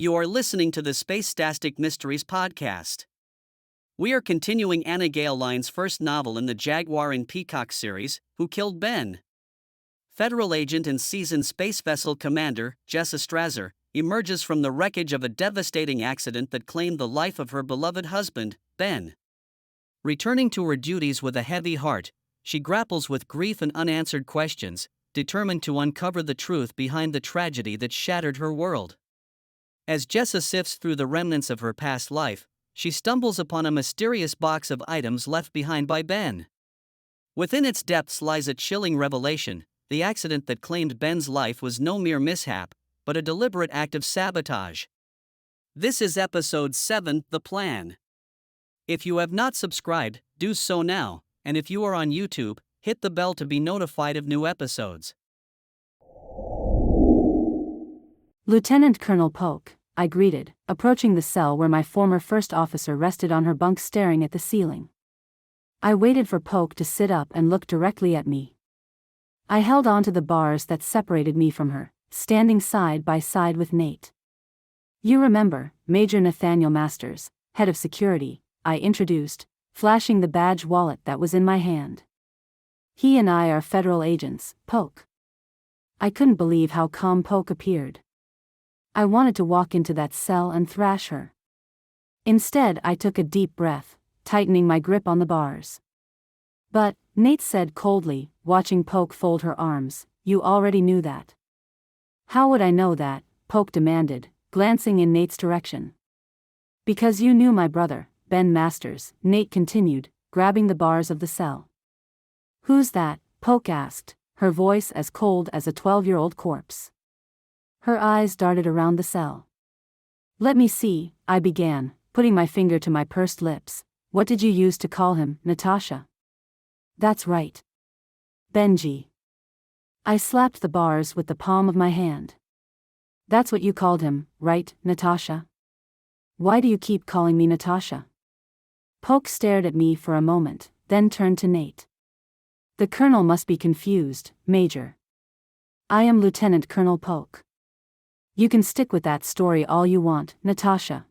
You are listening to the Space-Tastic Mysteries podcast. We are continuing Anna Gale Line's first novel in the Jaguar and Peacock series, Who Killed Ben? Federal agent and seasoned space vessel commander, Jessa Strasser, emerges from the wreckage of a devastating accident that claimed the life of her beloved husband, Ben. Returning to her duties with a heavy heart, she grapples with grief and unanswered questions, determined to uncover the truth behind the tragedy that shattered her world. As Jessa sifts through the remnants of her past life, she stumbles upon a mysterious box of items left behind by Ben. Within its depths lies a chilling revelation: the accident that claimed Ben's life was no mere mishap, but a deliberate act of sabotage. This is episode 7, The Plan. If you have not subscribed, do so now, and if you are on YouTube, hit the bell to be notified of new episodes. Lieutenant Colonel Polk, I greeted, approaching the cell where my former first officer rested on her bunk staring at the ceiling. I waited for Polk to sit up and look directly at me. I held on to the bars that separated me from her, standing side by side with Nate. You remember, Major Nathaniel Masters, head of security, I introduced, flashing the badge wallet that was in my hand. He and I are federal agents, Polk. I couldn't believe how calm Polk appeared. I wanted to walk into that cell and thrash her. Instead, I took a deep breath, tightening my grip on the bars. But, Nate said coldly, watching Polk fold her arms, you already knew that. How would I know that? Polk demanded, glancing in Nate's direction. Because you knew my brother, Ben Masters, Nate continued, grabbing the bars of the cell. Who's that? Polk asked, her voice as cold as a 12-year-old corpse. Her eyes darted around the cell. Let me see, I began, putting my finger to my pursed lips. What did you use to call him, Natasha? That's right. Benji. I slapped the bars with the palm of my hand. That's what you called him, right, Natasha? Why do you keep calling me Natasha? Polk stared at me for a moment, then turned to Nate. The colonel must be confused, Major. I am Lieutenant Colonel Polk. You can stick with that story all you want, Natasha.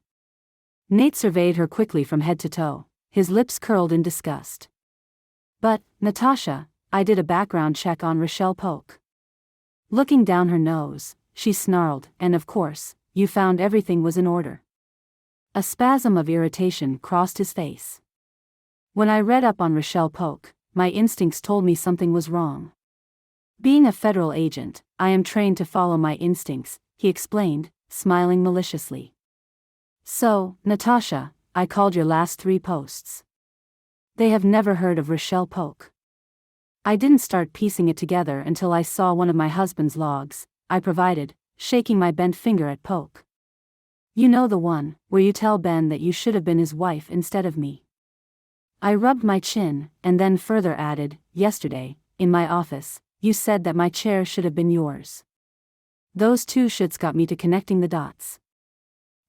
Nate surveyed her quickly from head to toe, his lips curled in disgust. But, Natasha, I did a background check on Rochelle Polk. Looking down her nose, she snarled, and of course, you found everything was in order. A spasm of irritation crossed his face. When I read up on Rochelle Polk, my instincts told me something was wrong. Being a federal agent, I am trained to follow my instincts, he explained, smiling maliciously. So, Natasha, I called your last 3 posts. They have never heard of Rochelle Polk. I didn't start piecing it together until I saw one of my husband's logs, I provided, shaking my bent finger at Polk. You know the one, where you tell Ben that you should have been his wife instead of me. I rubbed my chin, and then further added, yesterday, in my office, you said that my chair should have been yours. Those 2 shoulds got me to connecting the dots.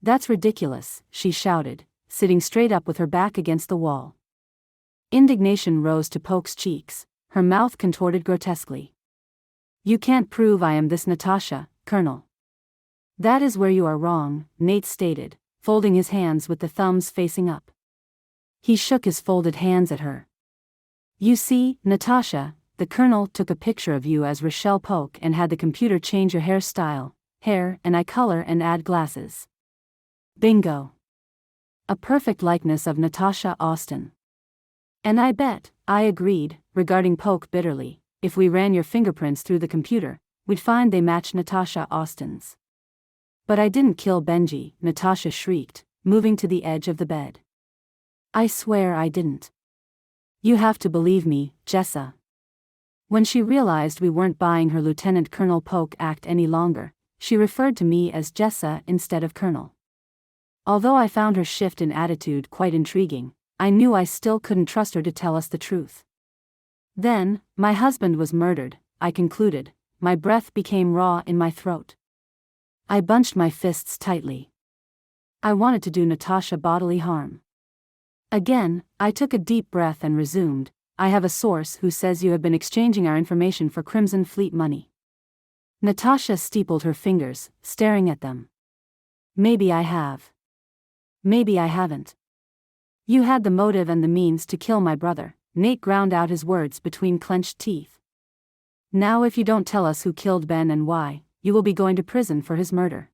That's ridiculous, she shouted, sitting straight up with her back against the wall. Indignation rose to Polk's cheeks, her mouth contorted grotesquely. You can't prove I am this Natasha, Colonel. That is where you are wrong, Nate stated, folding his hands with the thumbs facing up. He shook his folded hands at her. You see, Natasha, the colonel took a picture of you as Rochelle Polk and had the computer change your hairstyle, hair and eye color and add glasses. Bingo. A perfect likeness of Natasha Austin. And I bet, I agreed, regarding Polk bitterly, if we ran your fingerprints through the computer, we'd find they match Natasha Austin's. But I didn't kill Benji, Natasha shrieked, moving to the edge of the bed. I swear I didn't. You have to believe me, Jessa. When she realized we weren't buying her Lieutenant Colonel Polk act any longer, she referred to me as Jessa instead of Colonel. Although I found her shift in attitude quite intriguing, I knew I still couldn't trust her to tell us the truth. Then, my husband was murdered, I concluded, my breath became raw in my throat. I bunched my fists tightly. I wanted to do Natasha bodily harm. Again, I took a deep breath and resumed, I have a source who says you have been exchanging our information for Crimson Fleet money. Natasha steepled her fingers, staring at them. Maybe I have. Maybe I haven't. You had the motive and the means to kill my brother. Nate ground out his words between clenched teeth. Now if you don't tell us who killed Ben and why, you will be going to prison for his murder.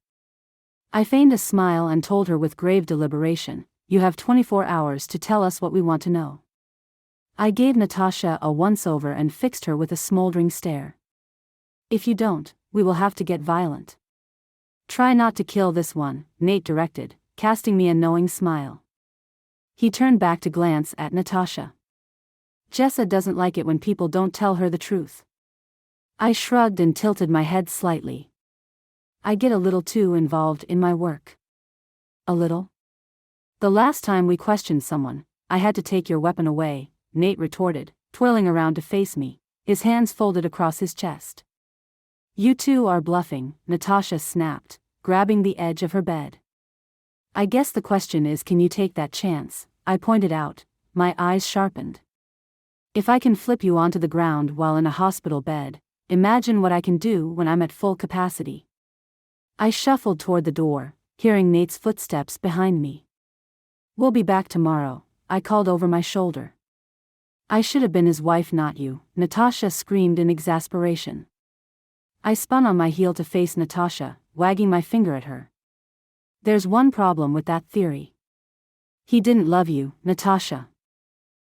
I feigned a smile and told her with grave deliberation, you have 24 hours to tell us what we want to know. I gave Natasha a once-over and fixed her with a smoldering stare. If you don't, we will have to get violent. Try not to kill this one, Nate directed, casting me a knowing smile. He turned back to glance at Natasha. Jessa doesn't like it when people don't tell her the truth. I shrugged and tilted my head slightly. I get a little too involved in my work. A little? The last time we questioned someone, I had to take your weapon away, Nate retorted, twirling around to face me, his hands folded across his chest. You two are bluffing, Natasha snapped, grabbing the edge of her bed. I guess the question is, can you take that chance? I pointed out, my eyes sharpened. If I can flip you onto the ground while in a hospital bed, imagine what I can do when I'm at full capacity. I shuffled toward the door, hearing Nate's footsteps behind me. We'll be back tomorrow, I called over my shoulder. I should have been his wife, not you, Natasha screamed in exasperation. I spun on my heel to face Natasha, wagging my finger at her. There's one problem with that theory. He didn't love you, Natasha.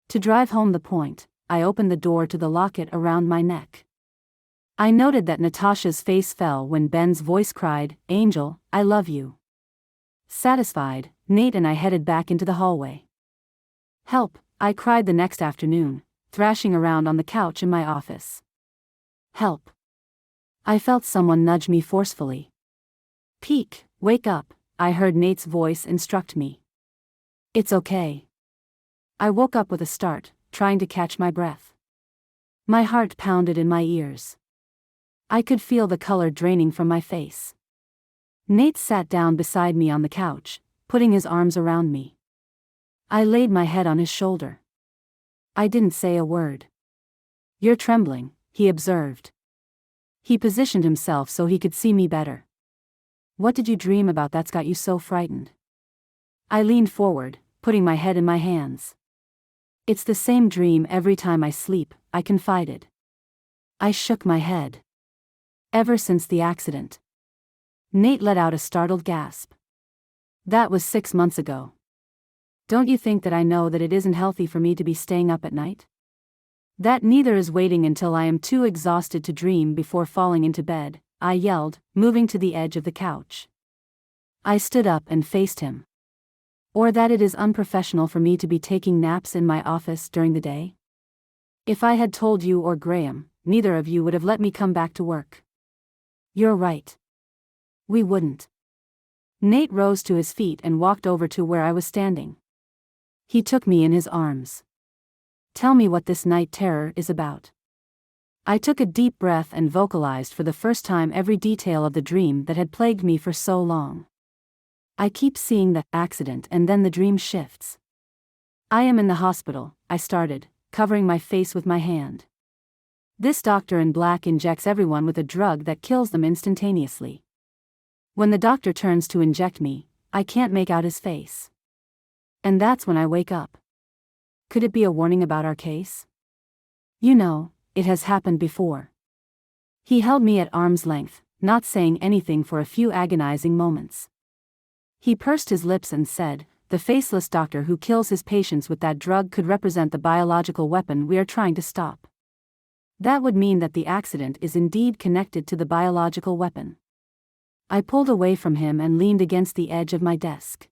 To drive home the point, I opened the door to the locket around my neck. I noted that Natasha's face fell when Ben's voice cried, Angel, I love you. Satisfied, Nate and I headed back into the hallway. Help, I cried the next afternoon, thrashing around on the couch in my office. Help. I felt someone nudge me forcefully. Peek, wake up, I heard Nate's voice instruct me. It's okay. I woke up with a start, trying to catch my breath. My heart pounded in my ears. I could feel the color draining from my face. Nate sat down beside me on the couch, putting his arms around me. I laid my head on his shoulder. I didn't say a word. You're trembling, he observed. He positioned himself so he could see me better. What did you dream about that's got you so frightened? I leaned forward, putting my head in my hands. It's the same dream every time I sleep, I confided. I shook my head. Ever since the accident. Nate let out a startled gasp. That was 6 months ago. Don't you think that I know that it isn't healthy for me to be staying up at night? That neither is waiting until I am too exhausted to dream before falling into bed, I yelled, moving to the edge of the couch. I stood up and faced him. Or that it is unprofessional for me to be taking naps in my office during the day? If I had told you or Graham, neither of you would have let me come back to work. You're right. We wouldn't. Nate rose to his feet and walked over to where I was standing. He took me in his arms. Tell me what this night terror is about. I took a deep breath and vocalized for the first time every detail of the dream that had plagued me for so long. I keep seeing the accident and then the dream shifts. I am in the hospital, I started, covering my face with my hand. This doctor in black injects everyone with a drug that kills them instantaneously. When the doctor turns to inject me, I can't make out his face. And that's when I wake up. Could it be a warning about our case? You know, it has happened before. He held me at arm's length, not saying anything for a few agonizing moments. He pursed his lips and said, the faceless doctor who kills his patients with that drug could represent the biological weapon we are trying to stop. That would mean that the accident is indeed connected to the biological weapon. I pulled away from him and leaned against the edge of my desk.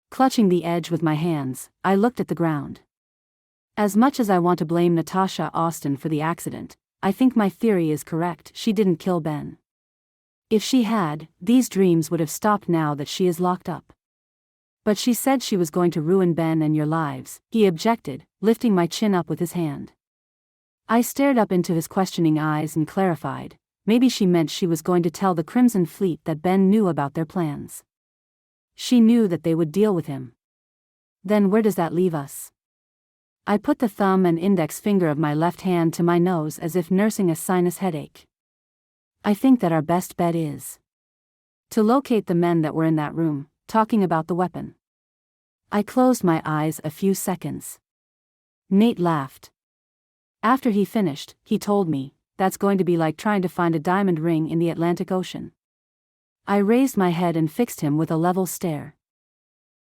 Clutching the edge with my hands, I looked at the ground. As much as I want to blame Natasha Austin for the accident, I think my theory is correct. She didn't kill Ben. If she had, these dreams would have stopped now that she is locked up. But she said she was going to ruin Ben and your lives, he objected, lifting my chin up with his hand. I stared up into his questioning eyes and clarified, maybe she meant she was going to tell the Crimson Fleet that Ben knew about their plans. She knew that they would deal with him. Then where does that leave us? I put the thumb and index finger of my left hand to my nose as if nursing a sinus headache. I think that our best bet is To locate the men that were in that room, talking about the weapon. I closed my eyes a few seconds. Nate laughed. After he finished, he told me, that's going to be like trying to find a diamond ring in the Atlantic Ocean. I raised my head and fixed him with a level stare.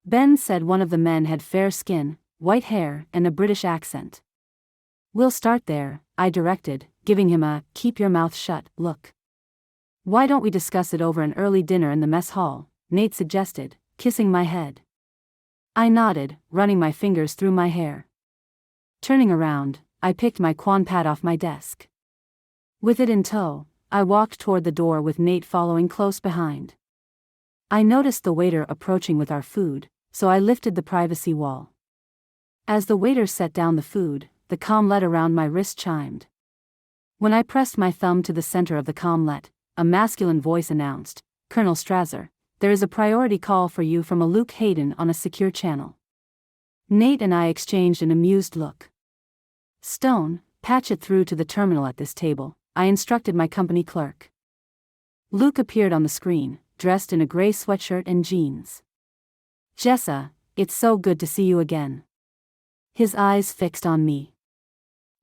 Ben said one of the men had fair skin, white hair, and a British accent. We'll start there, I directed, giving him a keep your mouth shut look. Why don't we discuss it over an early dinner in the mess hall, Nate suggested, kissing my head. I nodded, running my fingers through my hair. Turning around, I picked my Quan pad off my desk. With it in tow, I walked toward the door with Nate following close behind. I noticed the waiter approaching with our food, so I lifted the privacy wall. As the waiter set down the food, the comlet around my wrist chimed. When I pressed my thumb to the center of the comlet, a masculine voice announced, Colonel Strasser, there is a priority call for you from a Luke Hayden on a secure channel. Nate and I exchanged an amused look. Stone, patch it through to the terminal at this table, I instructed my company clerk. Luke appeared on the screen, dressed in a gray sweatshirt and jeans. Jessa, it's so good to see you again. His eyes fixed on me.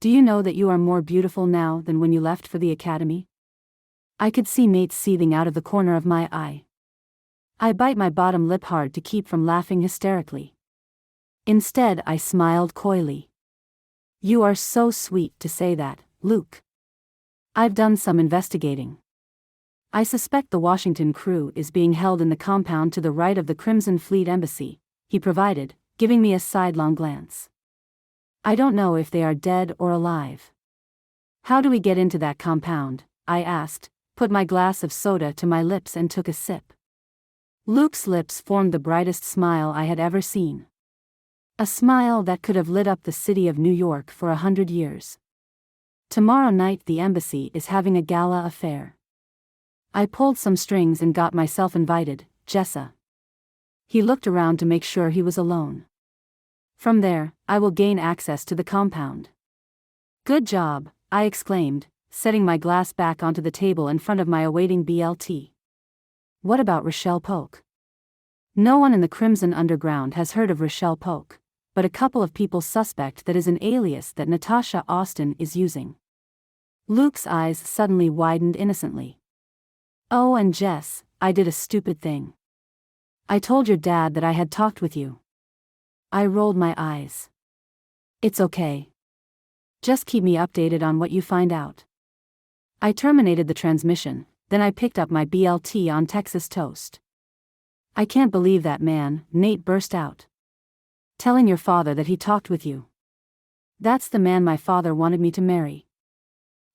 Do you know that you are more beautiful now than when you left for the academy? I could see Nate seething out of the corner of my eye. I bite my bottom lip hard to keep from laughing hysterically. Instead, I smiled coyly. You are so sweet to say that, Luke. I've done some investigating. I suspect the Washington crew is being held in the compound to the right of the Crimson Fleet Embassy, he provided, giving me a sidelong glance. I don't know if they are dead or alive. How do we get into that compound? I asked, put my glass of soda to my lips and took a sip. Luke's lips formed the brightest smile I had ever seen. A smile that could have lit up the city of New York for 100 years. Tomorrow night the embassy is having a gala affair. I pulled some strings and got myself invited, Jessa. He looked around to make sure he was alone. From there, I will gain access to the compound. Good job, I exclaimed, setting my glass back onto the table in front of my awaiting BLT. What about Rochelle Polk? No one in the Crimson Underground has heard of Rochelle Polk, but a couple of people suspect that is an alias that Natasha Austin is using. Luke's eyes suddenly widened innocently. Oh, and Jess, I did a stupid thing. I told your dad that I had talked with you. I rolled my eyes. It's okay. Just keep me updated on what you find out. I terminated the transmission, then I picked up my BLT on Texas toast. I can't believe that man, Nate burst out. Telling your father that he talked with you. That's the man my father wanted me to marry.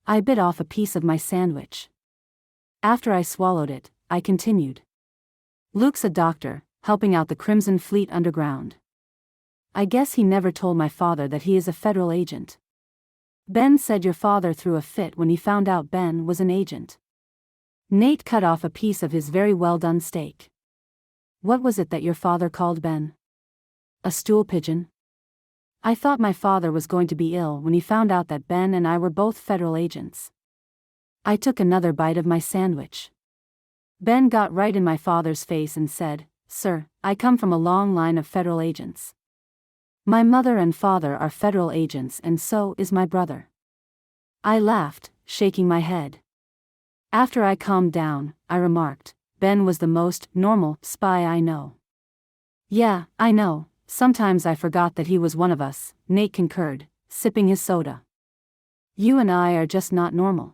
I bit off a piece of my sandwich. After I swallowed it, I continued. Luke's a doctor, helping out the Crimson Fleet Underground. I guess he never told my father that he is a federal agent. Ben said your father threw a fit when he found out Ben was an agent. Nate cut off a piece of his very well-done steak. What was it that your father called Ben? A stool pigeon? I thought my father was going to be ill when he found out that Ben and I were both federal agents. I took another bite of my sandwich. Ben got right in my father's face and said, Sir, I come from a long line of federal agents. My mother and father are federal agents and so is my brother. I laughed, shaking my head. After I calmed down, I remarked, Ben was the most normal spy I know. Yeah, I know, sometimes I forgot that he was one of us, Nate concurred, sipping his soda. You and I are just not normal.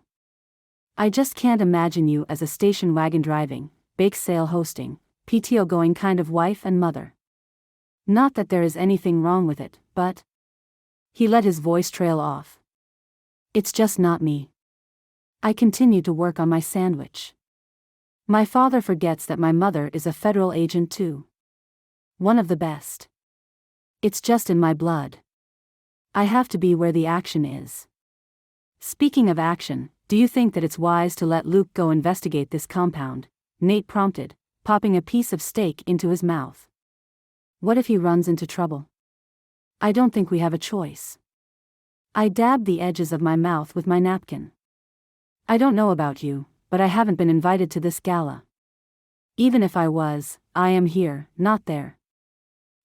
I just can't imagine you as a station wagon driving, bake sale hosting, PTO going kind of wife and mother. Not that there is anything wrong with it, but... He let his voice trail off. It's just not me. I continued to work on my sandwich. My father forgets that my mother is a federal agent too. One of the best. It's just in my blood. I have to be where the action is. Speaking of action, do you think that it's wise to let Luke go investigate this compound? Nate prompted, popping a piece of steak into his mouth. What if he runs into trouble? I don't think we have a choice. I dabbed the edges of my mouth with my napkin. I don't know about you, but I haven't been invited to this gala. Even if I was, I am here, not there.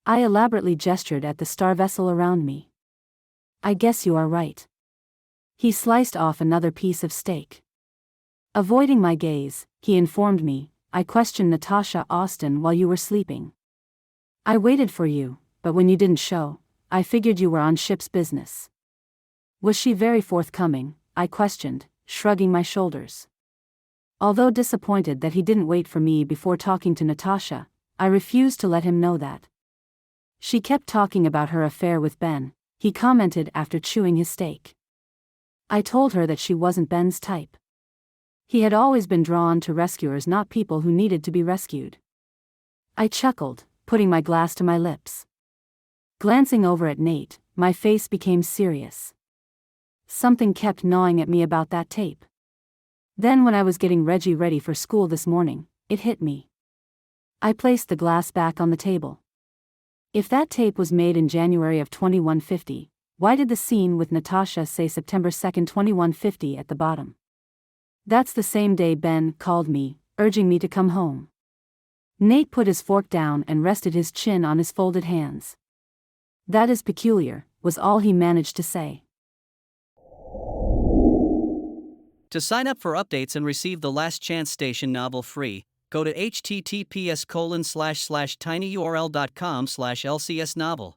I elaborately gestured at the star vessel around me. I guess you are right. He sliced off another piece of steak. Avoiding my gaze, he informed me, I questioned Natasha Austin while you were sleeping. I waited for you, but when you didn't show, I figured you were on ship's business. Was she very forthcoming? I questioned, shrugging my shoulders. Although disappointed that he didn't wait for me before talking to Natasha, I refused to let him know that. She kept talking about her affair with Ben, he commented after chewing his steak. I told her that she wasn't Ben's type. He had always been drawn to rescuers, not people who needed to be rescued. I chuckled, putting my glass to my lips. Glancing over at Nate, my face became serious. Something kept gnawing at me about that tape. Then when I was getting Reggie ready for school this morning, it hit me. I placed the glass back on the table. If that tape was made in January of 2150, why did the scene with Natasha say September 2, 2150 at the bottom? That's the same day Ben called me, urging me to come home. Nate put his fork down and rested his chin on his folded hands. That is peculiar, was all he managed to say. To sign up for updates and receive the Last Chance Station novel free, go to https://tinyurl.com/lcsnovel.